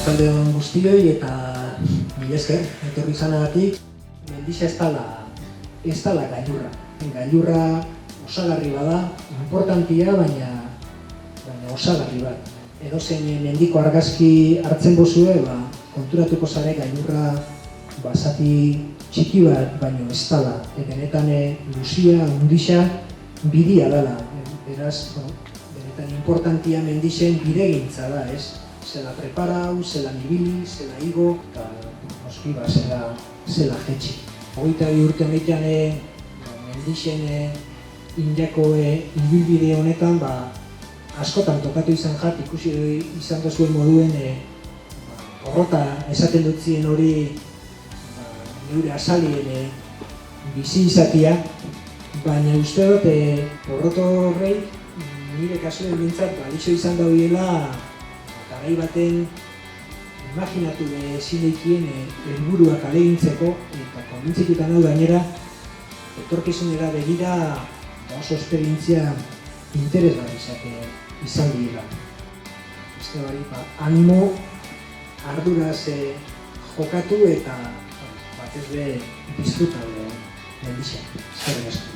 Arratsalde on guztioi eta mila esker etorri izanagatik. Mendixa ez dala gailurra. Gailurra osagarri bada, importantia, baina osagarri bat. Edozein mendiko argazki hartzen bozue, konturatuko zare gailurra zati txiki bat, baino ez dala. Benetan luzia, hundixa, bidia dala. Beraz, benetan importantia mendixen bidegintza da, ez? Zela preparau, zela nibili, zela igo, eta noski zela jetxi. 22 urte honetan mendixen indako ibilbide honetan askotan tokatu izan jat, ikusi izan duzuen moduen porrota esaten dutzien hori neure azalien bizi izatia, baina uste dut porroto horrei nire kasuen bintzat balixo izan daudiela garai baten imaginatu zineikien helburuak alegintzeko eta konbintzituta nau gainera etorkizunera begira oso esperientzia interesgarriak izan dira. Beste animo arduraz jokatu eta batez be disfruta mendixa. Eskerrik asko.